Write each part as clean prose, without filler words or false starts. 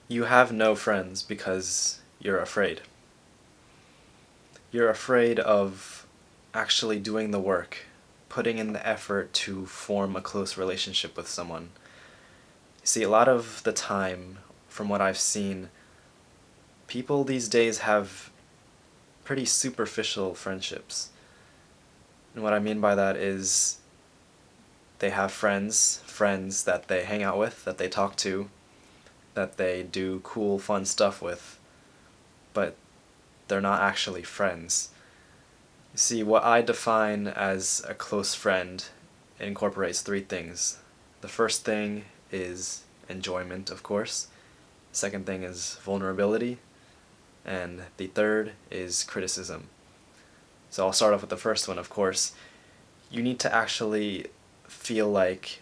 You have no friends because you're afraid. You're afraid of actually doing the work, putting in the effort to form a close relationship with someone. You see, a lot of the time, from what I've seen, people these days have pretty superficial friendships. And what I mean by that is they have friends that they hang out with, that they talk to, that they do cool, fun stuff with, but they're not actually friends. You see, what I define as a close friend incorporates three things. The first thing is enjoyment, of course. The second thing is vulnerability. And the third is criticism. So I'll start off with the first one, of course. You need to actually feel like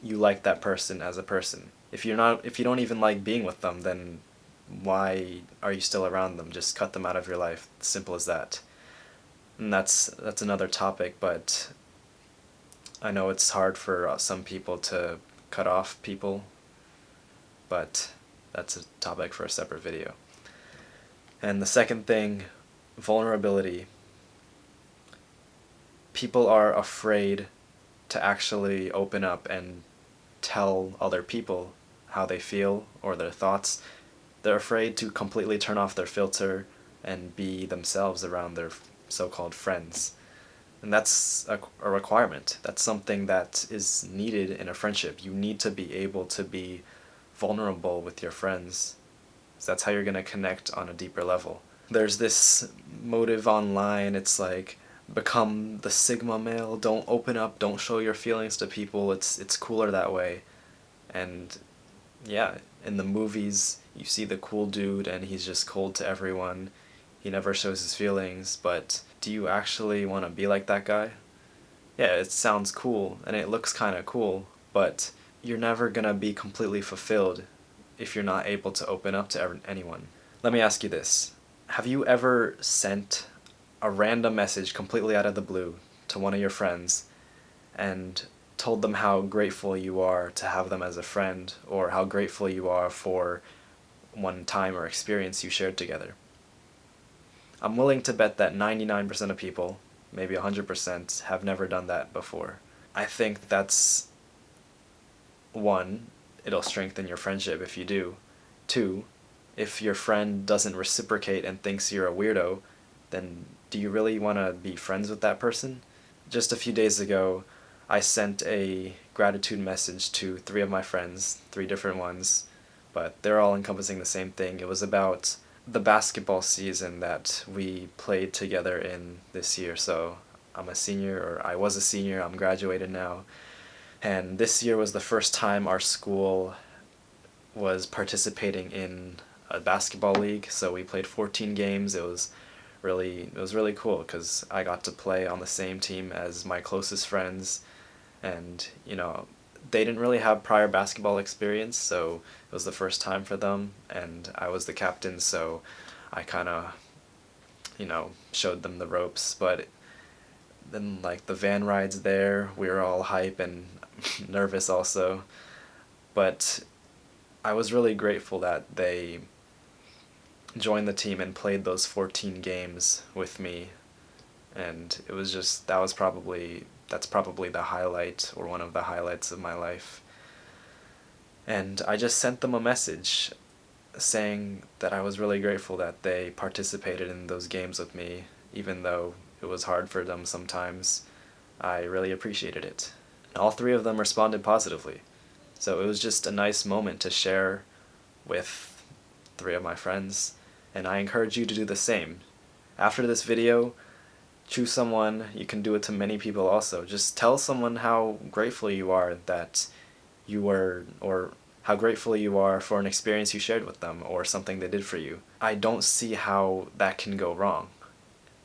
you like that person as a person. If you don't even like being with them, then why are you still around them? Just cut them out of your life. Simple as that. And that's another topic, but I know it's hard for some people to cut off people, but that's a topic for a separate video. And the second thing, vulnerability. People are afraid to actually open up and tell other people how they feel or their thoughts. They're afraid to completely turn off their filter and be themselves around their so-called friends. And that's a requirement. That's something that is needed in a friendship. You need to be able to be vulnerable with your friends. So that's how you're going to connect on a deeper level. There's this motive online, it's like, become the Sigma male, don't open up, don't show your feelings to people, it's cooler that way. And yeah, in the movies, you see the cool dude and he's just cold to everyone. He never shows his feelings, but do you actually want to be like that guy? Yeah, it sounds cool and it looks kind of cool, but you're never gonna be completely fulfilled if you're not able to open up to anyone. Let me ask you this. Have you ever sent a random message completely out of the blue to one of your friends and told them how grateful you are to have them as a friend, or how grateful you are for one time or experience you shared together? I'm willing to bet that 99% of people, maybe 100%, have never done that before. I think that's, one, it'll strengthen your friendship if you do. Two, if your friend doesn't reciprocate and thinks you're a weirdo, then do you really want to be friends with that person? Just a few days ago, I sent a gratitude message to three of my friends, three different ones, but they're all encompassing the same thing. It was about the basketball season that we played together in this year. So I'm a senior, or I was a senior, I'm graduated now. And this year was the first time our school was participating in a basketball league. So we played 14 games. It was really cool because I got to play on the same team as my closest friends, and they didn't really have prior basketball experience, so it was the first time for them, and I was the captain, so I kind of showed them the ropes. But then, like, the van rides there, we were all hype and nervous also, but I was really grateful that they joined the team and played those 14 games with me, and it was just, that's probably the highlight, or one of the highlights of my life. And I just sent them a message saying that I was really grateful that they participated in those games with me, even though it was hard for them sometimes. I really appreciated it. And all three of them responded positively. So it was just a nice moment to share with three of my friends, and I encourage you to do the same. After this video, choose someone. You can do it to many people also. Just tell someone how grateful you are that you were, or how grateful you are for an experience you shared with them, or something they did for you. I don't see how that can go wrong.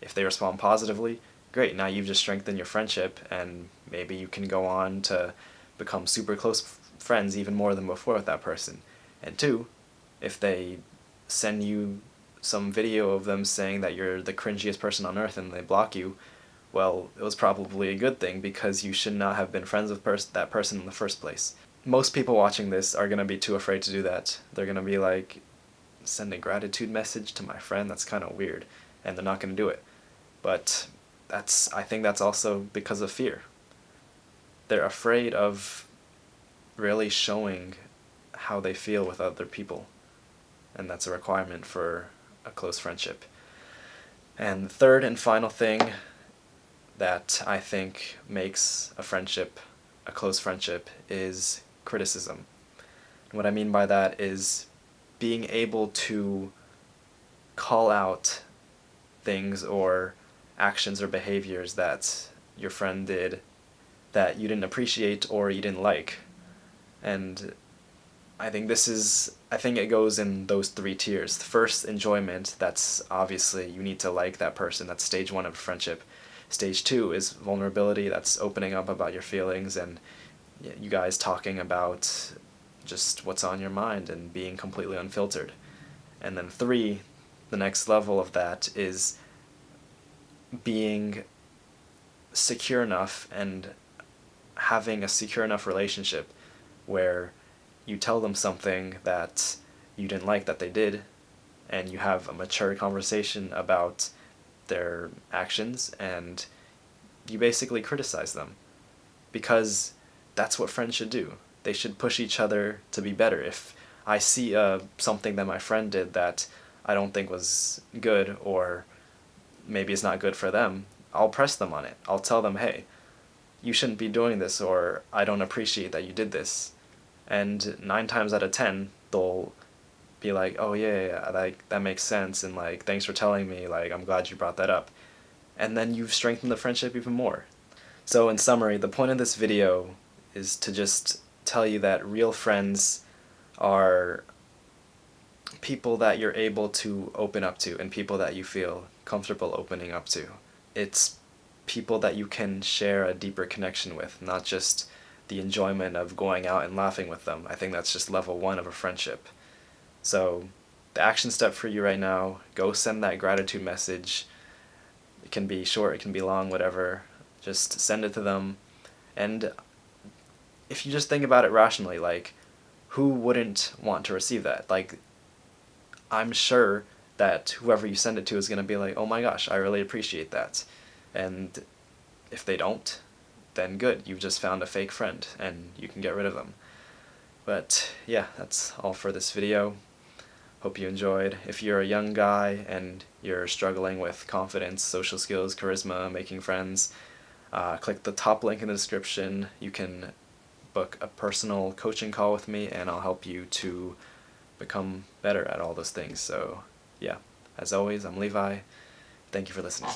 If they respond positively, great, now you've just strengthened your friendship, and maybe you can go on to become super close friends even more than before with that person. And two, if they send you some video of them saying that you're the cringiest person on earth and they block you, well, it was probably a good thing, because you should not have been friends with that person in the first place. most people watching this are going to be too afraid to do that. They're going to be like, send a gratitude message to my friend, that's kind of weird, and they're not going to do it. But I think that's also because of fear. They're afraid of really showing how they feel with other people, and that's a requirement for a close friendship. And the third and final thing that I think makes a close friendship, is criticism. And what I mean by that is being able to call out things or actions or behaviors that your friend did that you didn't appreciate or you didn't like. And I think it goes in those three tiers. The first, enjoyment, that's obviously you need to like that person. That's stage one of a friendship. Stage two is vulnerability. That's opening up about your feelings and you guys talking about just what's on your mind and being completely unfiltered. And then three, the next level of that is being secure enough and having a secure enough relationship where you tell them something that you didn't like that they did, and you have a mature conversation about their actions, and you basically criticize them. Because that's what friends should do. They should push each other to be better. If I see something that my friend did that I don't think was good, or maybe it's not good for them, I'll press them on it. I'll tell them, hey, you shouldn't be doing this, or I don't appreciate that you did this. And 9 times out of 10, they'll be like, oh yeah, like that makes sense, and like thanks for telling me, like I'm glad you brought that up. And then you've strengthened the friendship even more. So in summary, the point of this video is to just tell you that real friends are people that you're able to open up to and people that you feel comfortable opening up to. It's people that you can share a deeper connection with, not just the enjoyment of going out and laughing with them. I think that's just level 1 of a friendship. So the action step for you right now, go send that gratitude message. It can be short, it can be long, whatever. Just send it to them. And if you just think about it rationally, like, who wouldn't want to receive that? Like, I'm sure that whoever you send it to is going to be like, oh my gosh, I really appreciate that. And if they don't, then good, you've just found a fake friend and you can get rid of them. But yeah, that's all for this video. Hope you enjoyed. If you're a young guy and you're struggling with confidence, social skills, charisma, making friends, click the top link in the description. You can book a personal coaching call with me and I'll help you to become better at all those things. So yeah, as always, I'm Levi. Thank you for listening.